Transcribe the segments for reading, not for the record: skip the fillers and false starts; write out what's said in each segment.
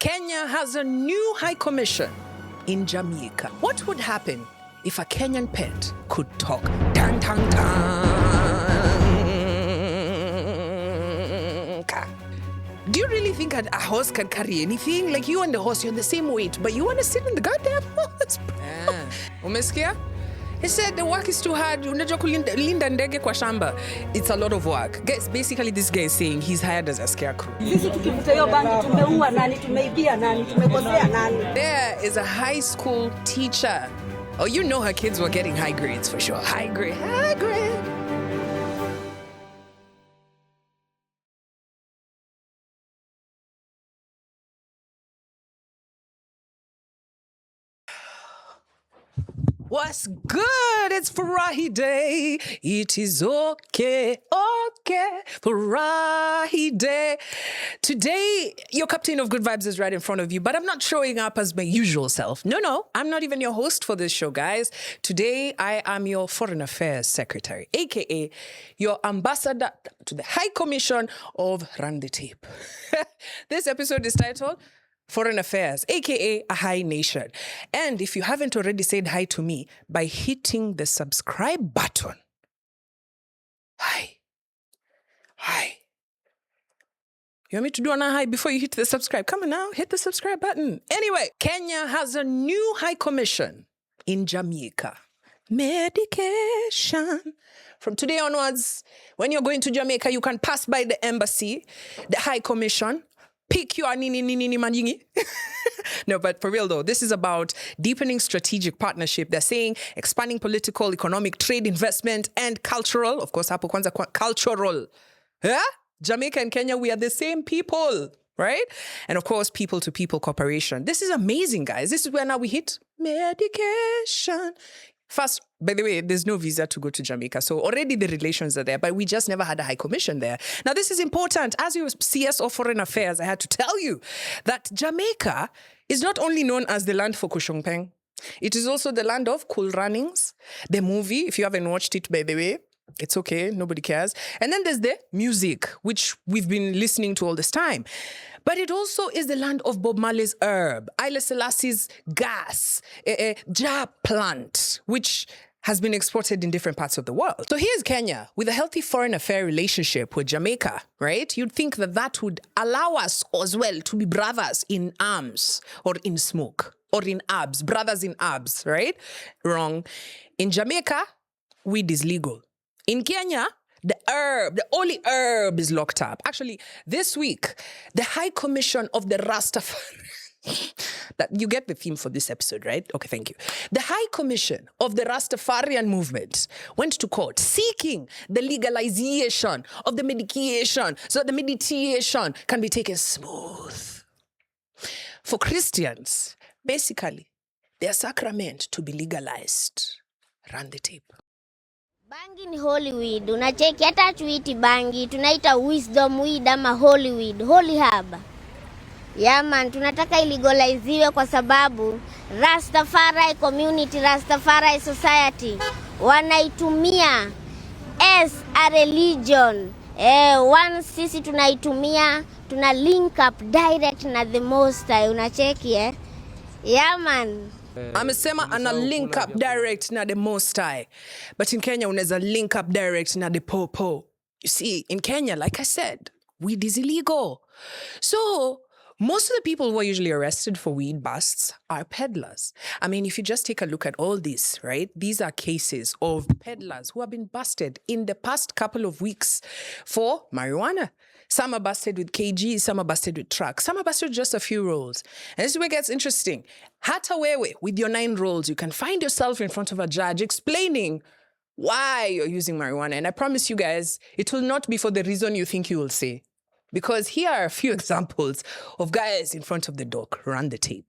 Kenya has a new high commission in Jamaica. What would happen if a Kenyan pet could talk? Dang, dang, dang. Do you really think a horse can carry anything? Like, you and the horse, you're the same weight, but you want to sit in the goddamn horse, bro. Umesikia? He said the work is too hard. Unajua kulinda ndege kwa shamba. It's a lot of work. Guys, basically this guy is saying he's hired as a scarecrow. There is a high school teacher. Oh, you know her kids were getting high grades for sure. High grade, high grade. What's good? It's Friday. It is okay, Friday. Today, your captain of good vibes is right in front of you, but I'm not showing up as my usual self. No, I'm not even your host for this show, guys. Today, I am your Foreign Affairs Secretary, aka your ambassador to the High Commission of Run the Tape. This episode is titled Foreign Affairs, aka a high nation. And if you haven't already said hi to me by hitting the subscribe button, hi. You want me to do a hi before you hit the subscribe? Come on now, hit the subscribe button. Anyway, Kenya has a new high commission in Jamaica. Medication. From today onwards, when you're going to Jamaica, you can pass by the embassy, the high commission, pick your nini manjingi. No, but for real though, this is about deepening strategic partnership. They're saying expanding political, economic, trade, investment, and cultural. Of course, hapo kwanza cultural. Yeah? Jamaica and Kenya, we are the same people, right? And of course, people-to-people cooperation. This is amazing, guys. This is where now we hit medication. First, by the way, there's no visa to go to Jamaica. So already the relations are there, but we just never had a high commission there. Now, this is important. As your CS of Foreign Affairs, I had to tell you that Jamaica is not only known as the land for Kushongpeng, it is also the land of Cool Runnings, the movie. If you haven't watched it, by the way, it's okay. Nobody cares. And then there's the music, which we've been listening to all this time. But it also is the land of Bob Marley's herb, Haile Selassie's gas, jar plant, which has been exported in different parts of the world. So here's Kenya with a healthy foreign affair relationship with Jamaica, right? You'd think that that would allow us as well to be brothers in arms or in smoke or in abs, brothers in abs, right? Wrong. In Jamaica, weed is legal. In Kenya, the only herb is locked up. Actually, this week, the High Commission of the Rastafari, that you get the theme for this episode, right? Okay, thank you. The High Commission of the Rastafarian movement went to court seeking the legalization of the medication so that the meditation can be taken smooth. For Christians, basically, their sacrament to be legalized. Run the tape. Bangi ni holy weed. Unacheki hata tuiti bangi, tunaita wisdom weed ama holy weed, holy herb. Man, tunataka ilegaliziwe kwa sababu Rastafari community, Rastafari society wanaitumia as a religion. Once sisi tunaitumia, tuna link up direct na the Most High. Unacheki man. Amesema ana link up direct na the Most High. But in Kenya, unaweza link up direct na the popo. You see, in Kenya, like I said, weed is illegal. So most of the people who are usually arrested for weed busts are peddlers. I mean, if you just take a look at all this, right? These are cases of peddlers who have been busted in the past couple of weeks for marijuana. Some are busted with kgs, some are busted with trucks, some are busted with just a few rolls. And this is where it gets interesting. Hata wewe, with your 9 rolls, you can find yourself in front of a judge explaining why you're using marijuana. And I promise you guys, it will not be for the reason you think you will say. Because here are a few examples of guys in front of the dock. Run the tape.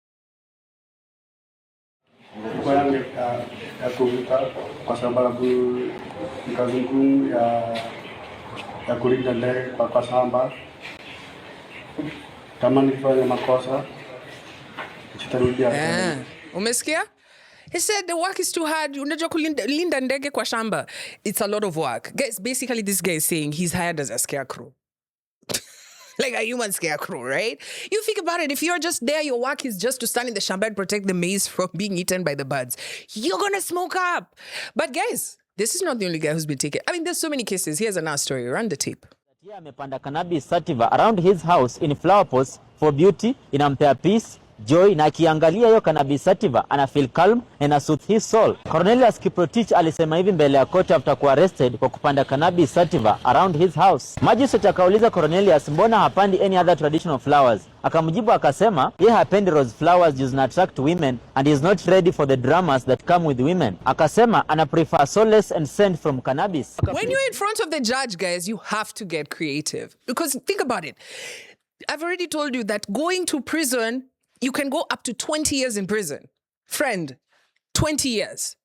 Umesikia? He said the work is too hard. Unajua kulinda ndege kwa shamba. It's a lot of work. Guys, basically this guy is saying he's hired as a scarecrow. like a human scarecrow, right? You think about it. If you're just there, your work is just to stand in the shamba and protect the maize from being eaten by the birds. You're going to smoke up. But guys, this is not the only guy who's been taken. I mean, there's so many cases. Here's another story. Run the tape. He amepanda cannabis sativa around his house in flower pots for beauty, inampea peace, joy, na akiangalia hiyo cannabis sativa ana feel calm and soothe his soul. Cornelius Kiprotich alisema hivi mbele ya court after kuwa arrested kwa kupanda cannabis sativa around his house. Magistrate akauliza Cornelius mbona hapandi any other traditional flowers. Akamjibu akasema yeye hapendi rose flowers juu zina attract women and is not ready for the dramas that come with women. Akasema ana prefer solace and scent from cannabis. When you're in front of the judge, guys, you have to get creative. Because think about it. I've already told you that going to prison, you can go up to 20 years in prison. Friend, 20 years.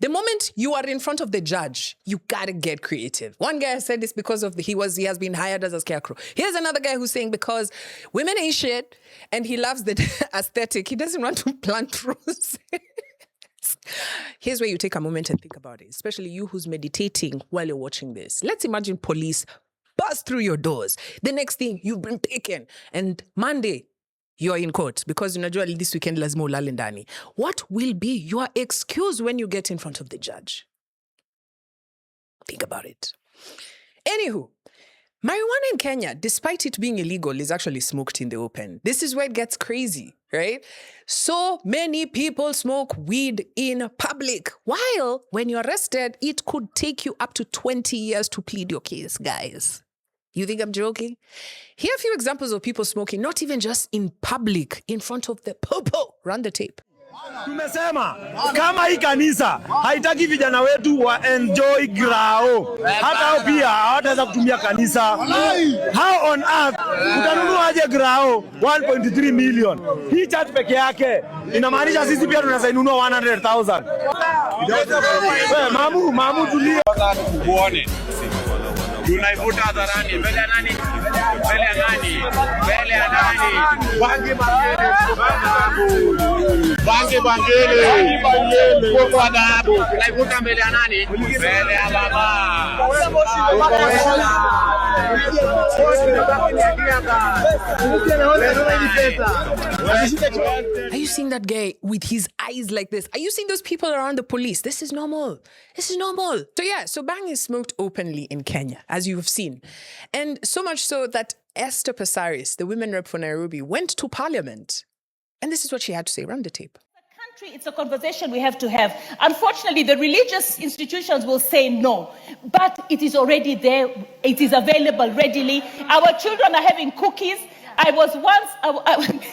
The moment you are in front of the judge, you gotta get creative. One guy said this because of he has been hired as a scarecrow. Here's another guy who's saying because women ain't shit and he loves the aesthetic, he doesn't want to plant roses. Here's where you take a moment and think about it, especially you who's meditating while you're watching this. Let's imagine police bust through your doors. The next thing, you've been taken. And Monday, you're in court because unajua this weekend lazima ulale ndani. What will be your excuse when you get in front of the judge? Think about it. Anywho, marijuana in Kenya, despite it being illegal, is actually smoked in the open. This is where it gets crazy, right? So many people smoke weed in public. While when you're arrested, it could take you up to 20 years to plead your case, guys. You think I'm joking? Here are a few examples of people smoking, not even just in public, in front of the popo. Run the tape. Tumesema kama hii kanisa haitaki vijana wetu wa enjoy grao, hata hao pia hawataweza kutumia kanisa. How on earth utanunua aje grao 1.3 million? Hii church peke yake inamaanisha sisi pia tunaweza inunua 100,000. Mamu tulio kuone tunaivuta hadharani mbele ya nani? Mbele ya nani? Mbele ya nani? Bangele. Kwa adabu. Tunaivuta mbele ya nani? Mbele ya baba. Are you seeing that guy with his eyes like this? Are you seeing those people around the police? This is normal. This is normal. So yeah, so bang is smoked openly in Kenya, as you have seen. And so much so that Esther Passaris, the women rep for Nairobi, went to parliament. And this is what she had to say. Run the tape. It's a conversation we have to have. Unfortunately, the religious institutions will say no, but it is already there. It is available readily. Our children are having cookies. I was once,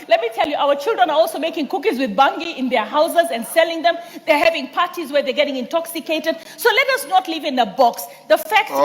let me tell you, our children are also making cookies with bangi in their houses and selling them. They're having parties where they're getting intoxicated. So let us not live in a box. The fact is...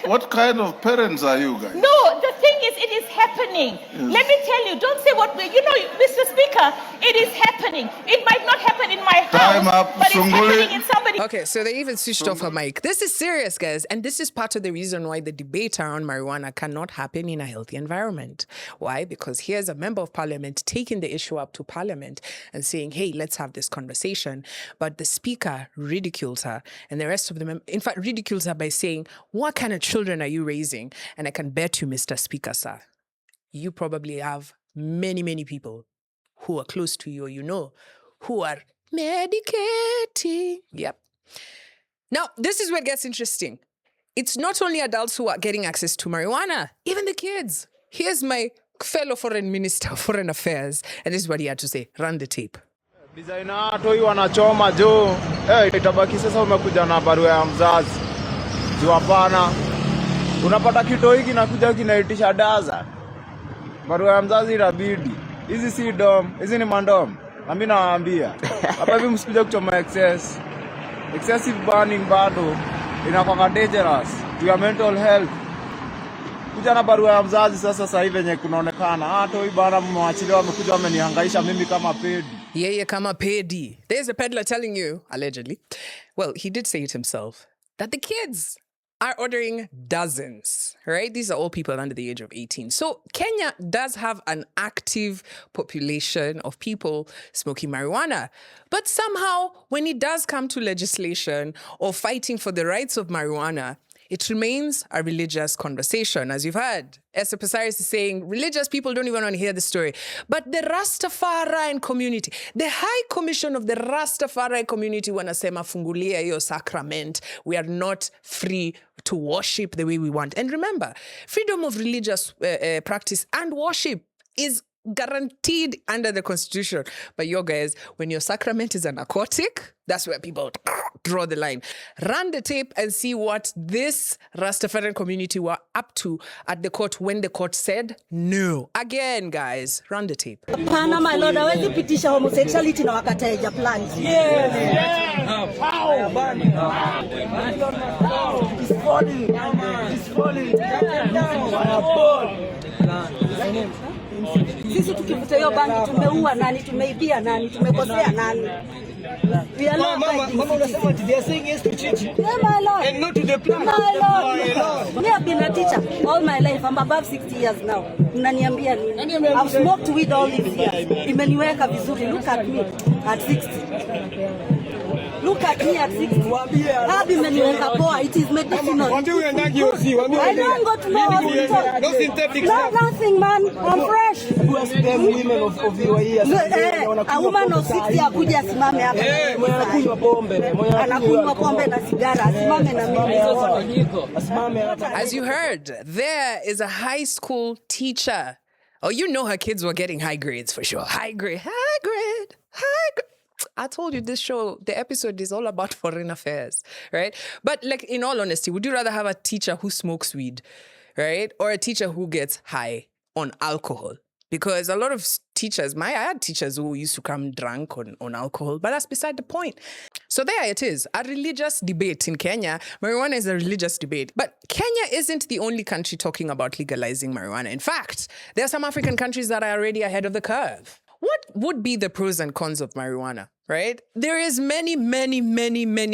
What kind of parents are you guys? No, the thing is, it is happening. Yes. Let me tell you, don't say what we... You know, Mr. Speaker, it is happening. It might not happen in my house, but it's happening in somebody... Okay, so they even switched off her mic. This is serious, guys. And this is part of the reason why the debate around marijuana cannot happen in a healthy environment. Why? Because here's a member of parliament taking the issue up to parliament and saying, hey, let's have this conversation. But the speaker ridicules her and the rest of the members, in fact, ridicules her by saying, what kind of children are you raising? And I can bet you, Mr. Speaker, sir, you probably have many, many people who are close to you, or you know, who are medicating. Yep. Now, this is where it gets interesting. It's not only adults who are getting access to marijuana, even the kids. Here's my fellow foreign minister of foreign affairs, and this is what he had to say. Run the tape. Designer toi wanachoma jo. Itabaki sasa umekuja na barua ya mzazi. Jo hapana. Unapata kitoi kinakuja kinaitisha daza. Barua ya mzazi inabidi. Hizi si dom, hizi ni mandom. Na mimi nawaambia. Hapa hivi msikuje kuchoma excess. Excessive burning bado inakuwa dangerous to your mental health. Kuja na barua ya mzazi sasa hivi yenye kunaonekana toi bana mmewachiliwa wamekuja wamenihangaisha mimi kama pedi. Yeah, kama pedi. There's a peddler telling you, allegedly, well, he did say it himself, that the kids are ordering dozens, right? These are all people under the age of 18. So Kenya does have an active population of people smoking marijuana. But somehow, when it does come to legislation or fighting for the rights of marijuana, It remains a religious conversation. As you've heard, Esther Pasaris is saying religious people don't even want to hear the story. But the Rastafari community, the High Commission of the Rastafari community wanasema fungulia hiyo sacrament. We are not free to worship the way we want. And remember, freedom of religious practice and worship is guaranteed under the Constitution. But yo guys, when your sacrament is a narcotic, that's where people draw the line. Run the tape and see what this Rastafarian community were up to at the court when the court said no. Again, guys, run the tape. Pana, my lord, hawezi pitisha homosexuality na wakataja plant. Sisi tukivuta hiyo bangi tumeua nani, tumeibia nani, tumekosea nani? We are not Mama unasema they are saying yes to church. Yeah, my lord. And not to the plan. My lord. Me, I've been a teacher all my life. I'm above 60 years now. Mnaniambia nini? I've smoked weed all these years. Imeniweka vizuri. Look at me at 60. Look at me at 60. Habi imeniweka poa. It is medicinal. I don't go to no hospital. No, nothing, man. I'm fresh. Who are them women of your years? A woman of 60 akuja asimame hapa. Anakunywa pombe na sigara. Asimame na mimi. As you heard, there is a high school teacher. Oh, you know her kids were getting high grades for sure. High grade. I told you this show, the episode is all about foreign affairs, right? But like, in all honesty, would you rather have a teacher who smokes weed, right? Or a teacher who gets high on alcohol? Because a lot of teachers, I had teachers who used to come drunk on alcohol, but that's beside the point. So there it is, a religious debate in Kenya. Marijuana is a religious debate. But Kenya isn't the only country talking about legalizing marijuana. In fact, there are some African countries that are already ahead of the curve. What would be the pros and cons of marijuana, right? There is many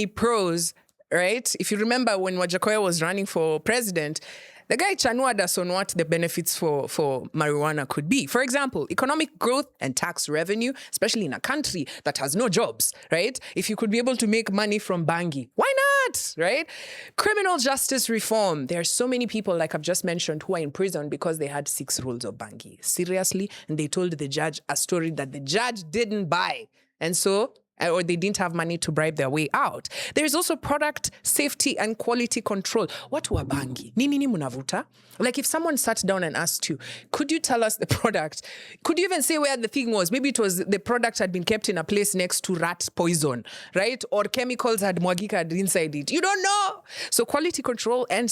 pros, right? If you remember when Wajakoya was running for president, the guy chanuada on what the benefits for marijuana could be. For example, economic growth and tax revenue, especially in a country that has no jobs, right? If you could be able to make money from bangi, why not, right? Criminal justice reform. There are so many people, like I've just mentioned, who are in prison because they had 6 rolls of bangi. Seriously? And they told the judge a story that the judge didn't buy. And so, or they didn't have money to bribe their way out. There is also product safety and quality control. What wa bangi? Nini munavuta? Like if someone sat down and asked you, could you tell us the product? Could you even say where the thing was? Maybe it was the product had been kept in a place next to rat poison, right? Or chemicals had mwagika inside it. You don't know. So quality control and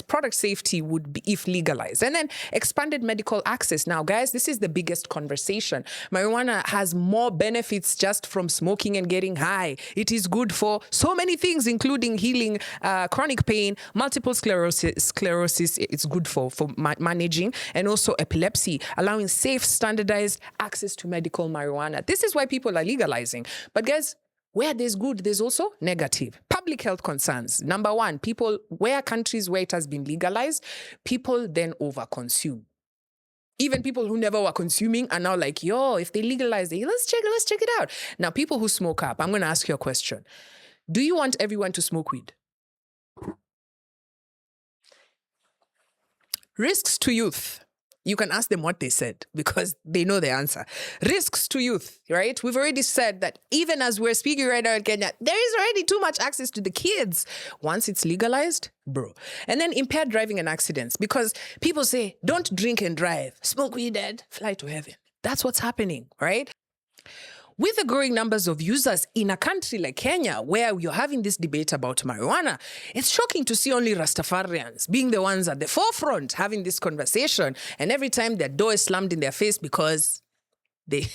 product safety would be if legalized. And then expanded medical access. Now, guys, this is the biggest conversation. Marijuana has more benefits just from smoking and getting high. It is good for so many things, including healing chronic pain, multiple sclerosis. It's good for managing, and also epilepsy, allowing safe, standardized access to medical marijuana. This is why people are legalizing. But guys, where there's good, there's also negative. Public health concerns. Number one, where countries where it has been legalized, people then overconsume. Even people who never were consuming are now like, yo, if they legalize it, let's check it out. Now, people who smoke up, I'm going to ask you a question. Do you want everyone to smoke weed? Risks to youth. You can ask them what they said because they know the answer. Risks to youth, right? We've already said that even as we're speaking right now in Kenya, there is already too much access to the kids. Once it's legalized, bro. And then impaired driving and accidents, because people say, don't drink and drive. Smoke weed and fly to heaven. That's what's happening, right? With the growing numbers of users in a country like Kenya, where you're having this debate about marijuana, it's shocking to see only Rastafarians being the ones at the forefront having this conversation. And every time their door is slammed in their face because I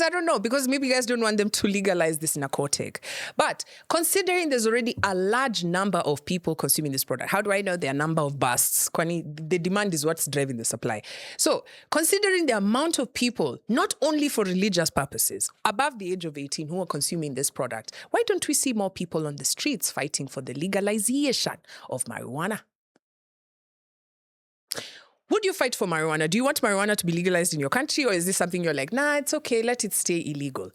don't know, because maybe you guys don't want them to legalize this narcotic. But considering there's already a large number of people consuming this product, how do I know their number of busts? Kwani, the demand is what's driving the supply. So considering the amount of people, not only for religious purposes, above the age of 18 who are consuming this product, why don't we see more people on the streets fighting for the legalization of marijuana? Would you fight for marijuana? Do you want marijuana to be legalized in your country, or is this something you're like, nah, it's okay, let it stay illegal?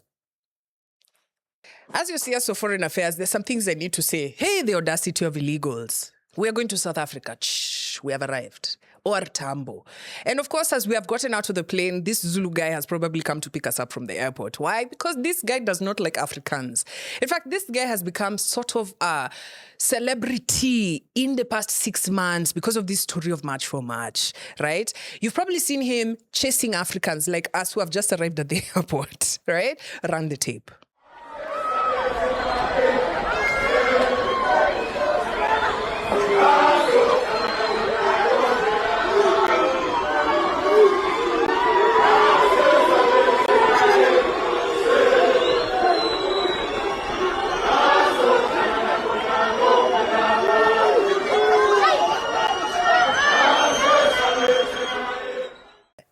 As your CS of Foreign Affairs, there's some things I need to say. Hey, the audacity of illegals. We are going to South Africa. Shh, we have arrived. Or Tambo. And of course, as we have gotten out of the plane, this Zulu guy has probably come to pick us up from the airport. Why? Because this guy does not like Africans. In fact, this guy has become sort of a celebrity in the past 6 months because of this story of March for March, right? You've probably seen him chasing Africans like us who have just arrived at the airport, right? Run the tape.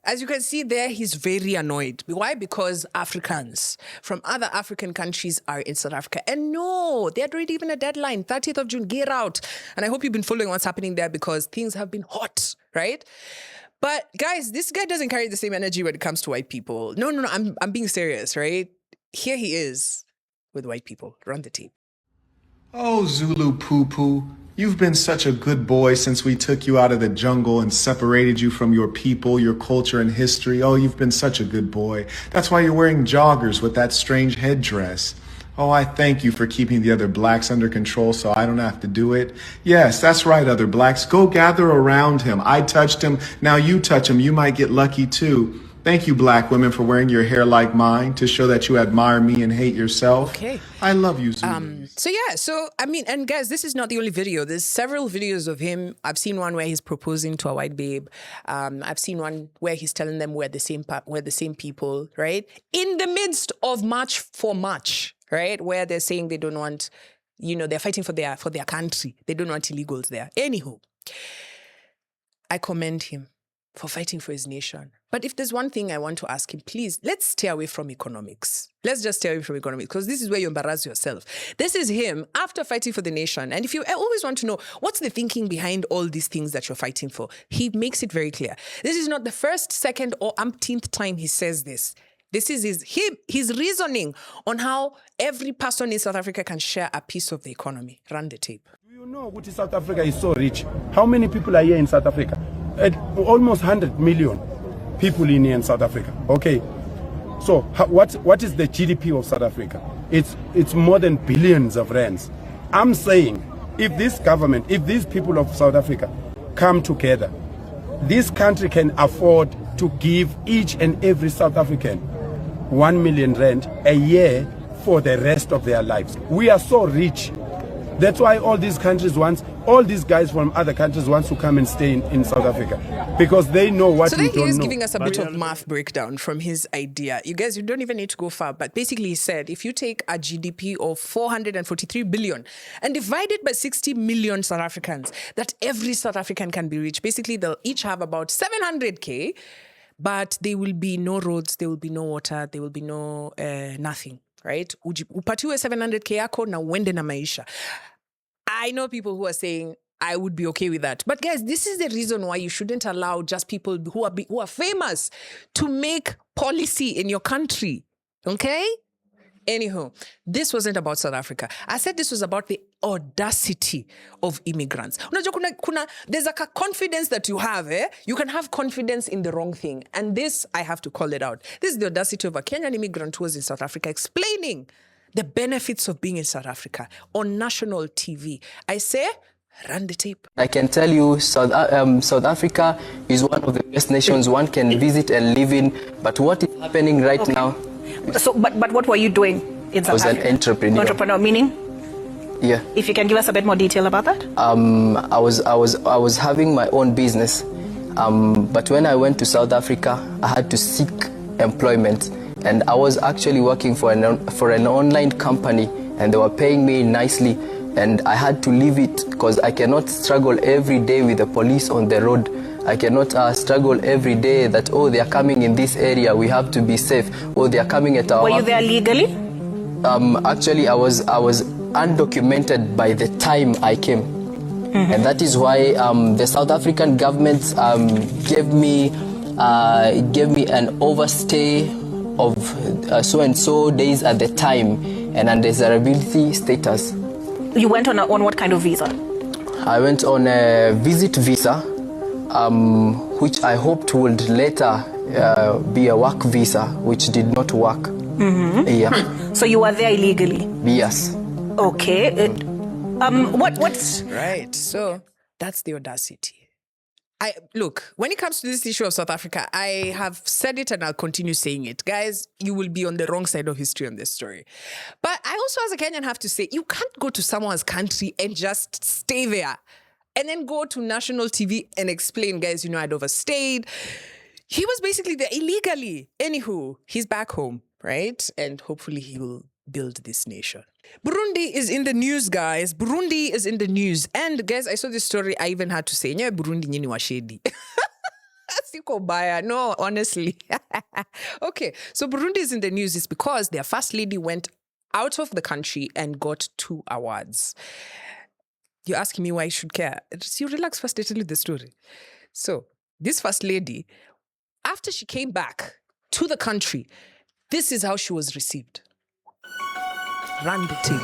As you can see there, he's very annoyed. Why? Because Africans from other African countries are in South Africa. And no, they had already given a deadline, 30th of June, get out. And I hope you've been following what's happening there because things have been hot, right? But guys, this guy doesn't carry the same energy when it comes to white people. No, I'm being serious, right? Here he is with white people. Run the tape. Oh, Zulu poo-poo, you've been such a good boy since we took you out of the jungle and separated you from your people, your culture, and history. Oh, you've been such a good boy. That's why you're wearing joggers with that strange headdress. Oh, I thank you for keeping the other blacks under control so I don't have to do it. Yes, that's right, other blacks. Go gather around him. I touched him. Now you touch him. You might get lucky too. Thank you, black women, for wearing your hair like mine to show that you admire me and hate yourself. Okay. I love you, Zulu. And guys, this is not the only video. There's several videos of him. I've seen one where he's proposing to a white babe. I've seen one where he's telling them we're the same people, right? In the midst of March for March, right? Where they're saying they don't want, they're fighting for their country. They don't want illegals there. Anywho, I commend him for fighting for his nation. But if there's one thing I want to ask him, please, let's stay away from economics. Let's just stay away from economics because this is where you embarrass yourself. This is him after fighting for the nation. And if you always want to know what's the thinking behind all these things that you're fighting for, he makes it very clear. This is not the first, second, or umpteenth time he says this. This is his reasoning on how every person in South Africa can share a piece of the economy. Run the tape. Do you know what South Africa is so rich? How many people are here in South Africa? Almost 100 million people in here in South Africa. Okay, so what is the GDP of South Africa? It's more than billions of rands. I'm saying if this government, if these people of South Africa come together, this country can afford to give each and every South African 1 million rand a year for the rest of their lives. We are so rich. That's why all these countries all these guys from other countries want to come and stay in South Africa because they know what we don't know. So then he is giving us a bit of math breakdown from his idea. You guys, you don't even need to go far, but basically he said if you take a GDP of 443 billion and divide it by 60 million South Africans, that every South African can be rich. Basically, they'll each have about 700K, but there will be no roads, there will be no water, there will be no nothing. Right? Upatiwe 700K yako na uende na maisha. I know people who are saying I would be okay with that. But guys, this is the reason why you shouldn't allow just people who are famous to make policy in your country. Okay? Anywho, this wasn't about South Africa. I said this was about the audacity of immigrants. There's like a confidence that you have. You can have confidence in the wrong thing. And this, I have to call it out. This is the audacity of a Kenyan immigrant who was in South Africa explaining the benefits of being in South Africa on national TV. I say, run the tape. I can tell you South Africa is one of the best nations one can visit and live in. But what is happening right now... So, but what were you doing in South Africa? I was an entrepreneur. Entrepreneur, meaning? Yeah. If you can give us a bit more detail about that. I was having my own business, but when I went to South Africa, I had to seek employment, and I was actually working for an online company, and they were paying me nicely, and I had to leave it because I cannot struggle every day with the police on the road. I cannot struggle every day that, oh, they are coming in this area, we have to be safe. Oh, they are coming at our... Were you there legally? Actually, I was undocumented by the time I came. Mm-hmm. And that is why the South African government gave me an overstay of so and so days at the time. and undesirability status. You went on what kind of visa? I went on a visit visa, which I hoped would later be a work visa, which did not work. Mm-hmm. Yeah. So you were there illegally? Yes. Okay. What's... Right. So that's the audacity. Look, when it comes to this issue of South Africa, I have said it and I'll continue saying it. Guys, you will be on the wrong side of history on this story. But I also, as a Kenyan, have to say, you can't go to someone's country and just stay there and then go to national TV and explain, guys, I'd overstayed. He was basically there illegally. Anywho, he's back home, right? And hopefully he will build this nation. Burundi is in the news, guys. Burundi is in the news. And guys, I saw this story. I even had to say, Burundi nyini washedi. Siko baya. No, honestly. Okay, so Burundi is in the news. It's because their first lady went out of the country and got 2 awards. You're asking me why I should care. Just you relax first, I tell you the story. So, this first lady, after she came back to the country, this is how she was received. Run the tape.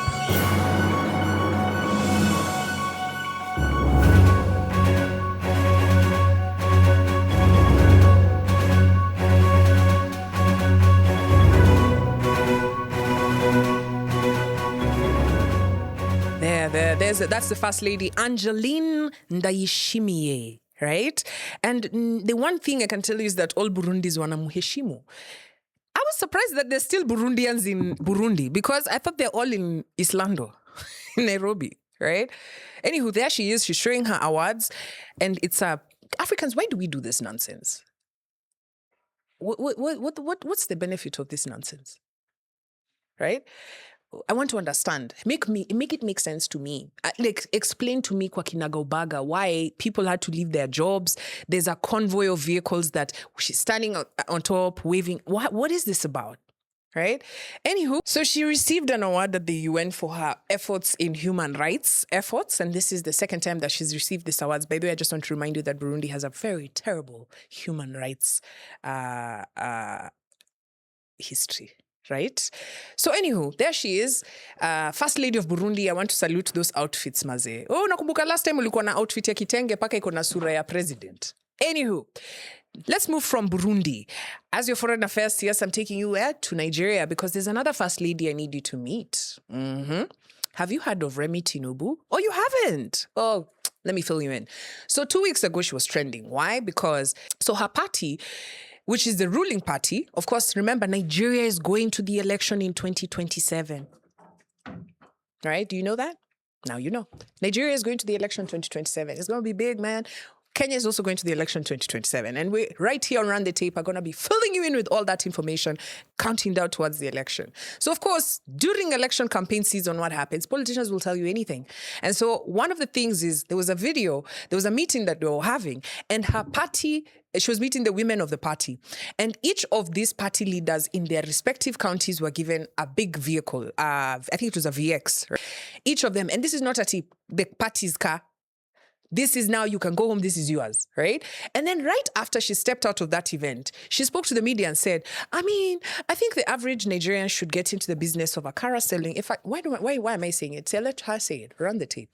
That's the first lady, Angeline Ndayishimiye, right? And the one thing I can tell you is that all Burundis wanamuheshimu. I was surprised that there's still Burundians in Burundi because I thought they're all in Islando, in Nairobi, right? Anywho, there she is. She's showing her awards. And it's Africans, why do we do this nonsense? What's the benefit of this nonsense? Right? I want to understand. Make it make sense to me. Explain to me kwa kinagaubaga why people had to leave their jobs. There's a convoy of vehicles that she's standing on top, waving. What is this about? Right? Anywho, so she received an award at the UN for her efforts in human rights efforts. And this is the second time that she's received these awards. By the way, I just want to remind you that Burundi has a very terrible human rights history. Right? So anywho, there she is. First lady of Burundi. I want to salute those outfits, maze. Oh, nakumbuka last time ulikuwa na outfit ya kitenge paka iko na sura ya president. Anywho, let's move from Burundi. As your foreign affairs, yes, I'm taking you to Nigeria because there's another first lady I need you to meet. Mm-hmm. Have you heard of Remi Tinubu? Oh, you haven't? Oh, let me fill you in. So 2 weeks ago, she was trending. Why? Because, her party, which is the ruling party. Of course, remember, Nigeria is going to the election in 2027. Right? Do you know that? Now you know. Nigeria is going to the election 2027. It's going to be big, man. Kenya is also going to the election 2027. And we, right here on Run the Tape, are going to be filling you in with all that information, counting down towards the election. So, of course, during election campaign season, what happens? Politicians will tell you anything. And so one of the things is there was a meeting that they were having, and her party, she was meeting the women of the party. And each of these party leaders in their respective counties were given a big vehicle. I think it was a VX. Right? Each of them, and this is not a tip, the party's car. This is now, you can go home, this is yours, right? And then right after she stepped out of that event, she spoke to the media and said, I think the average Nigerian should get into the business of akara selling. Why am I saying it? Let her say it. Run the tape.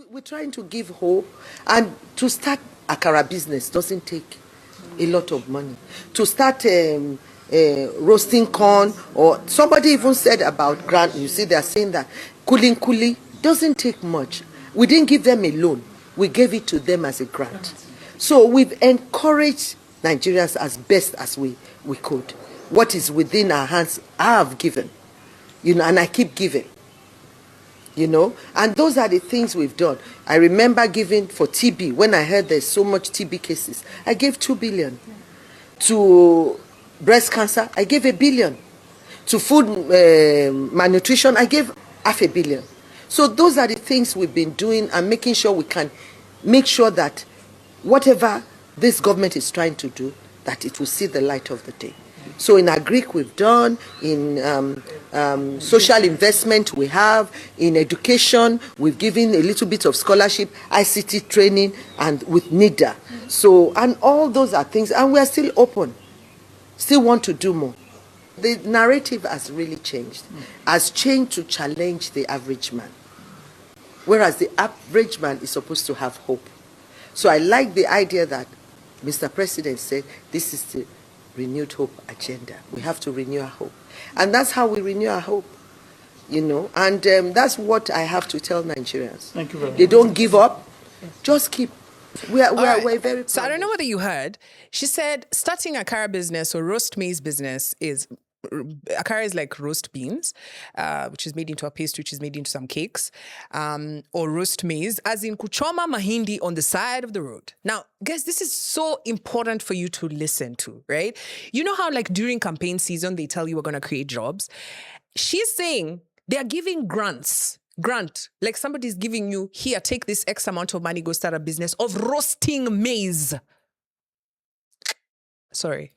We're trying to give hope. And to start akara business doesn't take a lot of money. To start roasting corn, or somebody even said about grant, you see, they're saying that kuli doesn't take much. We didn't give them a loan. We gave it to them as a grant. So we've encouraged Nigerians as best as we could. What is within our hands, I have given, and I keep giving, and those are the things we've done. I remember giving for TB, when I heard there's so much TB cases, I gave 2 billion. To breast cancer, I gave 1 billion. To food malnutrition, I gave 500 million. So those are the things we've been doing and making sure we can make sure that whatever this government is trying to do, that it will see the light of the day. So in Agric we've done, in social investment we have, in education we've given a little bit of scholarship, ICT training, and with NIDA. So, and all those are things, and we are still open, still want to do more. The narrative has really changed. Has changed to challenge the average man. Whereas the average man is supposed to have hope. So I like the idea that Mr. President said this is the renewed hope agenda. We have to renew our hope. And that's how we renew our hope, you know. And that's what I have to tell Nigerians. Thank you very much. They don't give up. Just keep. We're very proud. So I don't know whether you heard. She said starting a akara business or roast maize business is... Akara is like roast beans, which is made into a paste, which is made into some cakes, or roast maize, as in kuchoma mahindi on the side of the road. Now, guys, this is so important for you to listen to, right? You know how like during campaign season, they tell you we're going to create jobs? She's saying they're giving grant, like somebody's giving you, here, take this X amount of money, go start a business of roasting maize. Sorry.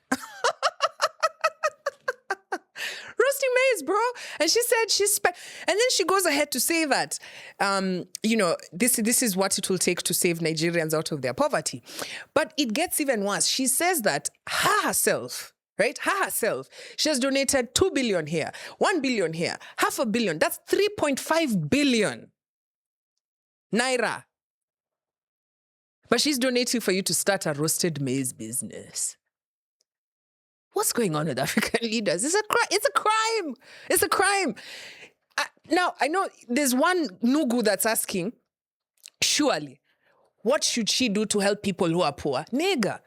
Roasting maize, bro. And she said and then she goes ahead to say that, you know, this is what it will take to save Nigerians out of their poverty. But it gets even worse. She says that her herself, she has donated 2 billion here, 1 billion here, 500 million. That's 3.5 billion naira. But she's donating for you to start a roasted maize business. What's going on with African leaders? It's a crime. It's a crime. Now, I know there's one Nugu that's asking, surely, what should she do to help people who are poor? Nigga,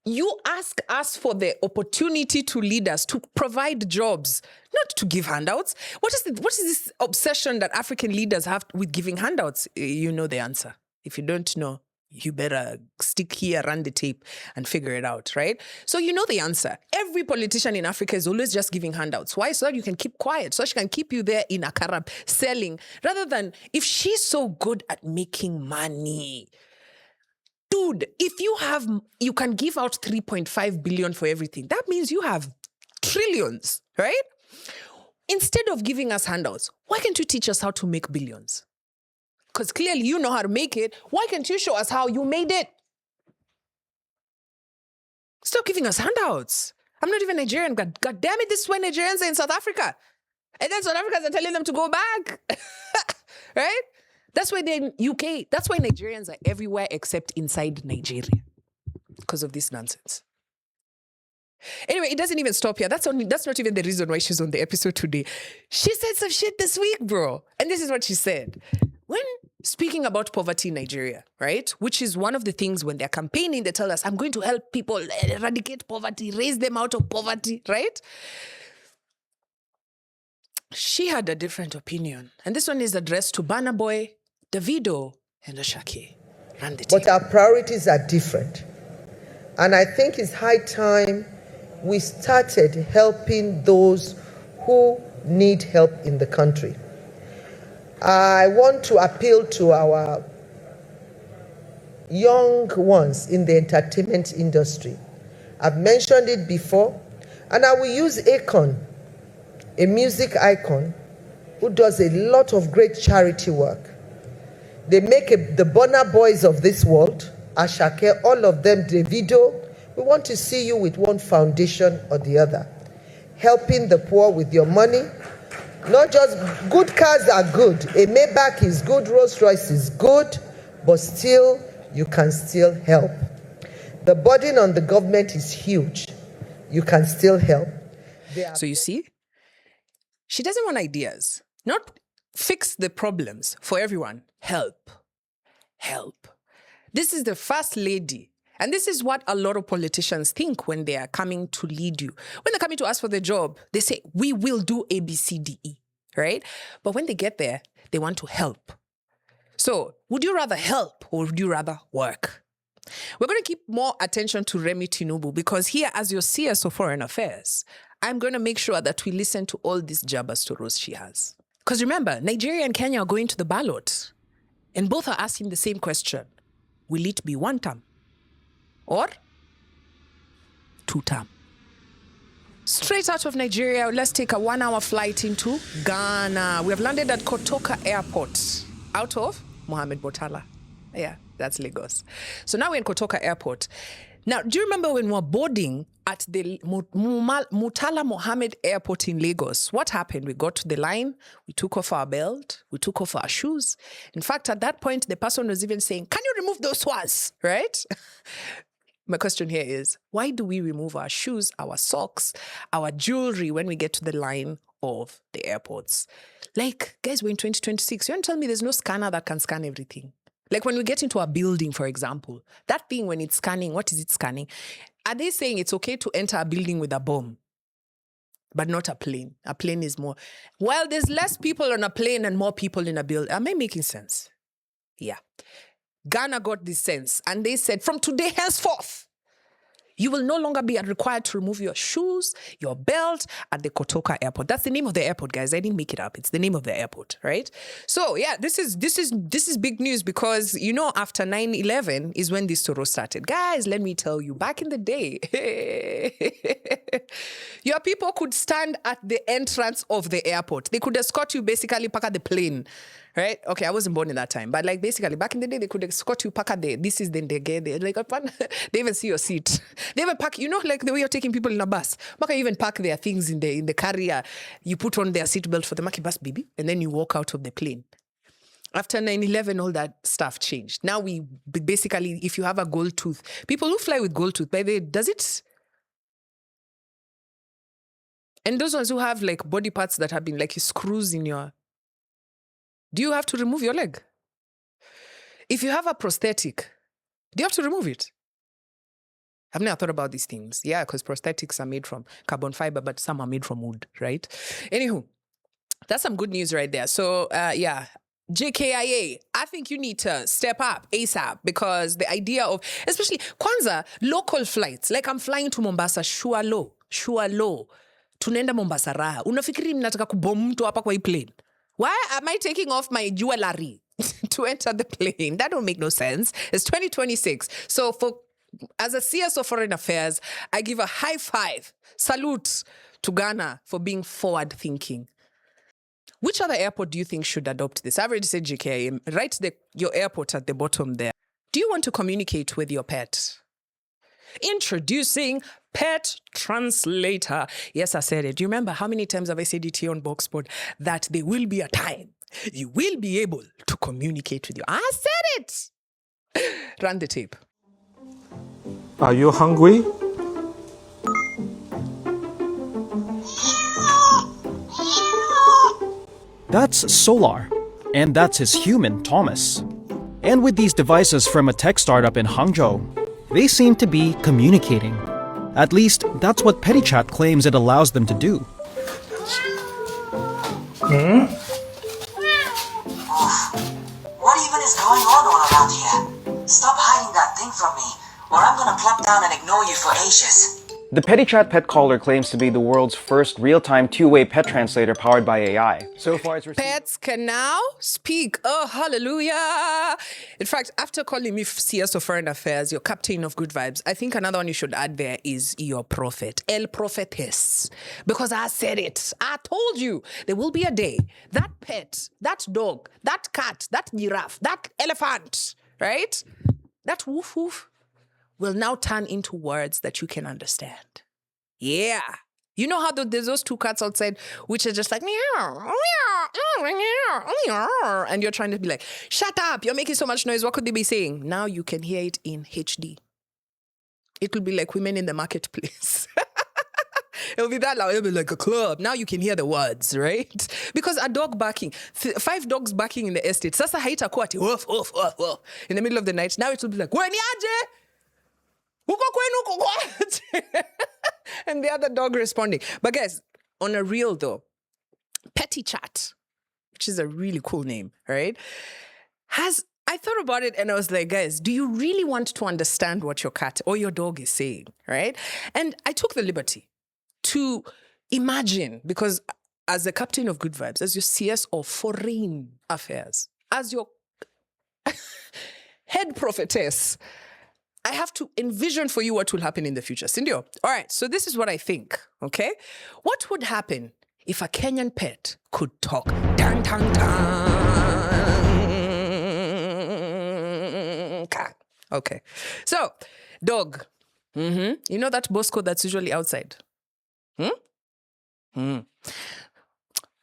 you ask us for the opportunity to lead us, to provide jobs, not to give handouts. What is this obsession that African leaders have with giving handouts? You know the answer. If you don't know, you better stick here, run the tape, and figure it out, right? So you know the answer. Every politician in Africa is always just giving handouts. Why? So that you can keep quiet, so she can keep you there in Akara selling, rather than, if she's so good at making money, dude, if you can give out 3.5 billion for everything, that means you have trillions, right? Instead of giving us handouts, why can't you teach us how to make billions? Because clearly you know how to make it. Why can't you show us how you made it? Stop giving us handouts. I'm not even Nigerian. God damn it, this is why Nigerians are in South Africa. And then South Africans are telling them to go back. Right? That's why they're in UK. That's why Nigerians are everywhere except inside Nigeria. Because of this nonsense. Anyway, it doesn't even stop here. That's not even the reason why she's on the episode today. She said some shit this week, bro. And this is what she said. When speaking about poverty in Nigeria, right, which is one of the things when they're campaigning, they tell us, I'm going to help people eradicate poverty, raise them out of poverty, right? She had a different opinion. And this one is addressed to Burna Boy, Davido, and Ashake. But our priorities are different. And I think it's high time we started helping those who need help in the country. I want to appeal to our young ones in the entertainment industry. I've mentioned it before, and I will use Akon, a music icon who does a lot of great charity work. They make the Burna Boys of this world, Ashake, all of them, Davido. We want to see you with one foundation or the other, helping the poor with your money. Not just good cars are good. A Maybach is good, Rolls Royce is good, but still, you can still help. The burden on the government is huge. You can still help. So you see, she doesn't want ideas, not fix the problems for everyone. Help. This is the first lady. And this is what a lot of politicians think when they are coming to lead you. When they're coming to ask for the job, they say, we will do A, B, C, D, E, right? But when they get there, they want to help. So would you rather help or would you rather work? We're going to keep more attention to Remi Tinubu because here, as your CS of Foreign Affairs, I'm going to make sure that we listen to all these jabber stories she has. Because remember, Nigeria and Kenya are going to the ballot. And both are asking the same question. Will it be one term? Or 2 term. Straight out of Nigeria, let's take a 1-hour flight into Ghana. We have landed at Kotoka Airport, out of Mohammed Botala. Yeah, that's Lagos. So now we're in Kotoka Airport. Now, do you remember when we were boarding at the Murtala Mohammed Airport in Lagos? What happened? We got to the line, we took off our belt, we took off our shoes. In fact, at that point, the person was even saying, "Can you remove those swans?" Right? My question here is, why do we remove our shoes, our socks, our jewelry when we get to the line of the airports? Like, guys, we're in 2026. You want to tell me there's no scanner that can scan everything? Like when we get into a building, for example, that thing when it's scanning, what is it scanning? Are they saying it's okay to enter a building with a bomb, but not a plane? A plane is more. Well, there's less people on a plane and more people in a building. Am I making sense? Yeah. Ghana got this sense and they said, from today henceforth, you will no longer be required to remove your shoes, your belt at the Kotoka airport. That's the name of the airport, guys. I didn't make it up. It's the name of the airport, right? So yeah, this is big news because, you know, after 9/11 is when this Toro started. Guys, let me tell you, back in the day, your people could stand at the entrance of the airport. They could escort you basically back at the plane. Right? Okay, I wasn't born in that time. But like basically back in the day, they could escort you back at the, this is then they get there. Like, they even see your seat. They even pack, you know, like the way you're taking people in a bus. Maka even pack their things in the carrier. You put on their seatbelt for the Maki bus, baby. And then you walk out of the plane. After 9/11, all that stuff changed. Now we basically, if you have a gold tooth, people who fly with gold tooth, by the way, does it? And those ones who have like body parts that have been like screws in your, do you have to remove your leg? If you have a prosthetic, do you have to remove it? I've never thought about these things. Yeah, because prosthetics are made from carbon fiber, but some are made from wood, right? Anywho, that's some good news right there. So, yeah, JKIA, I think you need to step up ASAP because the idea of, especially Kwanzaa, local flights, like I'm flying to Mombasa, sure low. Tunaenda Mombasa raha. Unafikiri mnataka kubom mtu hapa kwa hii plane? Why am I taking off my jewelry to enter the plane? That don't make no sense. It's 2026. So as a CS of Foreign Affairs, I give a high five, salute to Ghana for being forward thinking. Which other airport do you think should adopt this? I've already said JKIA. Write your airport at the bottom there. Do you want to communicate with your pet? Introducing Pet Translator. Yes, I said it. Do you remember how many times have I said it here on Boxpod that there will be a time you will be able to communicate with you? I said it. Run the tape. Are you hungry? That's Solar, and that's his human, Thomas. And with these devices from a tech startup in Hangzhou, they seem to be communicating. At least, that's what PettyChat claims it allows them to do. What even is going on all around here? Stop hiding that thing from me, or I'm gonna plop down and ignore you for ages. The PettyChat pet caller claims to be the world's first real-time two-way pet translator powered by AI. So far, it's Pets can now speak. Oh, hallelujah. In fact, after calling me CS of Foreign Affairs, your captain of good vibes, I think another one you should add there is your prophet, El Prophetess. Because I said it. I told you there will be a day that pet, that dog, that cat, that giraffe, that elephant, right? That woof woof will now turn into words that you can understand. Yeah. You know how there's those two cats outside which are just like, meow, meow, meow, meow, and you're trying to be like, shut up, you're making so much noise. What could they be saying? Now you can hear it in HD. It will be like women in the marketplace. It'll be that loud. It'll be like a club. Now you can hear the words, right? Because a dog barking, 5 dogs barking in the estate. Sasa haitakuwa ati woof, woof, woof, woof in the middle of the night. Now it will be like, "Weni aje? And the other dog responding. But guys, on a real though, PettyChat, which is a really cool name, right? I thought about it and I was like, guys, do you really want to understand what your cat or your dog is saying, right? And I took the liberty to imagine, because as the captain of good vibes, as your CS of Foreign Affairs, as your head prophetess, I have to envision for you what will happen in the future. Sindio? All right, so this is what I think, okay? What would happen if a Kenyan pet could talk? Dun, dun, dun. Okay. So, dog, You know that Bosco that's usually outside? Mbona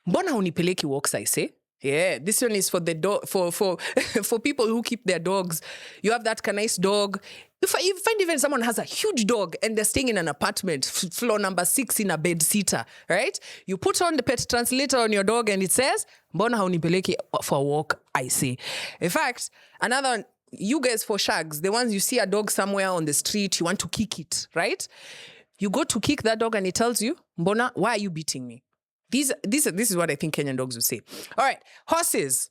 unipeleki walks, I say? Yeah, this one is for the dog, for for people who keep their dogs. You have that nice dog. You find even someone has a huge dog and they're staying in an apartment, floor number 6 in a bed sitter, right? You put on the pet translator on your dog and it says, Mbona haunipeleki for a walk, I say. In fact, another one, you guys for shags, the ones you see a dog somewhere on the street, you want to kick it, right? You go to kick that dog and it tells you, Mbona, why are you beating me? This is what I think Kenyan dogs would say. All right, horses.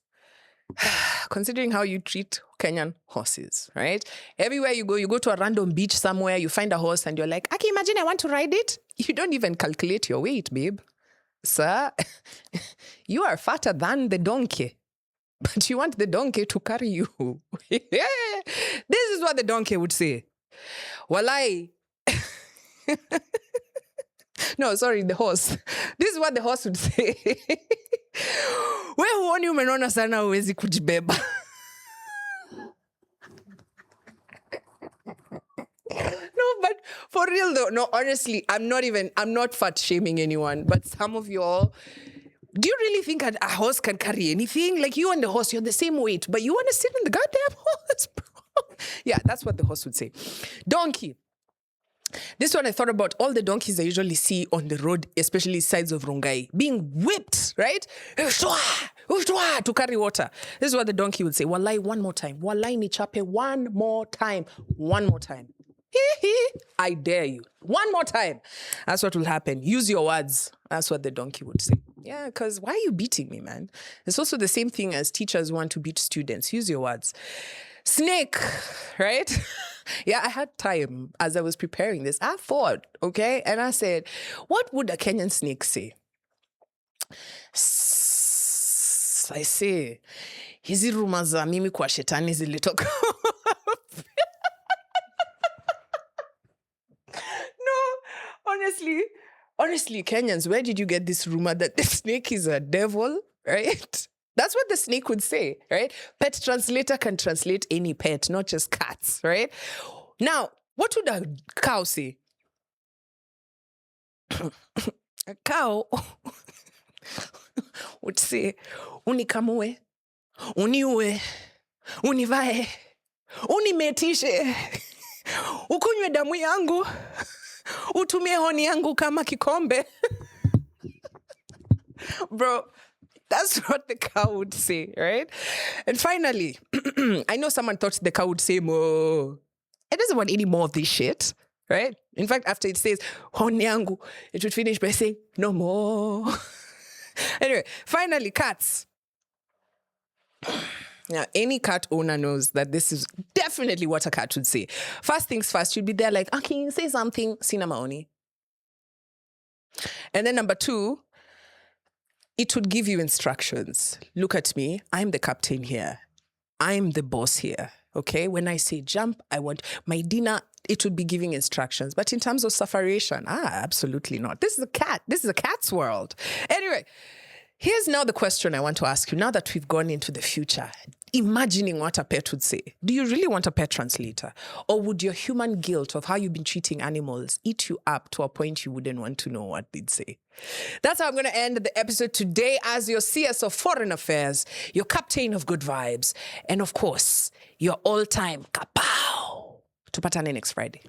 Considering how you treat Kenyan horses, right? Everywhere you go to a random beach somewhere, you find a horse and you're like, okay, imagine I want to ride it. You don't even calculate your weight, babe. Sir, you are fatter than the donkey, but you want the donkey to carry you. This is what the donkey would say. Walai. No, sorry, the horse. This is what the horse would say. We huoni umenona sana huwezi kujibeba. No, but for real though, no, honestly, I'm not fat shaming anyone, but some of y'all, do you really think a horse can carry anything? Like you and the horse, you're the same weight, but you want to sit on the goddamn horse, bro. Yeah, that's what the horse would say. Donkey. This one I thought about all the donkeys I usually see on the road, especially sides of Rongai, being whipped, right? To carry water. This is what the donkey would say. Walai, one more time. Walai ni chape, one more time. One more time. I dare you. One more time. That's what will happen. Use your words. That's what the donkey would say. Yeah, because why are you beating me, man? It's also the same thing as teachers want to beat students. Use your words. Snake, right? Yeah, I had time as I was preparing this. I thought, okay? And I said, what would a Kenyan snake say? I say, hizi rumors za mimi kwa shetani zilitoka. No, honestly, Kenyans, where did you get this rumor that the snake is a devil, right? That's what the snake would say, right? Pet translator can translate any pet, not just cats, right? Now, what would a cow say? A cow would say, unikamue, uniue, univae, unimetishe, ukunywe damu yangu, utumie honi yangu kama kikombe. Bro, that's what the cow would say, right? And finally, I know someone thought the cow would say more. It doesn't want any more of this shit, right? In fact, after it says, honi yangu, it would finish by saying, no more. Anyway, finally, cats. Now, any cat owner knows that this is definitely what a cat would say. First things first, you'd be there like, can you say something? Sina maoni. And then number 2, it would give you instructions. Look at me. I'm the captain here. I'm the boss here. Okay? When I say jump, I want my dinner. It would be giving instructions. But in terms of sufferation, absolutely not. This is a cat. This is a cat's world. Anyway, here's now the question I want to ask you. Now that we've gone into the future, imagining what a pet would say, do you really want a pet translator? Or would your human guilt of how you've been treating animals eat you up to a point you wouldn't want to know what they'd say? That's how I'm going to end the episode today as your CS of Foreign Affairs, your captain of good vibes, and of course, your all-time kapow. Tupatane next Friday.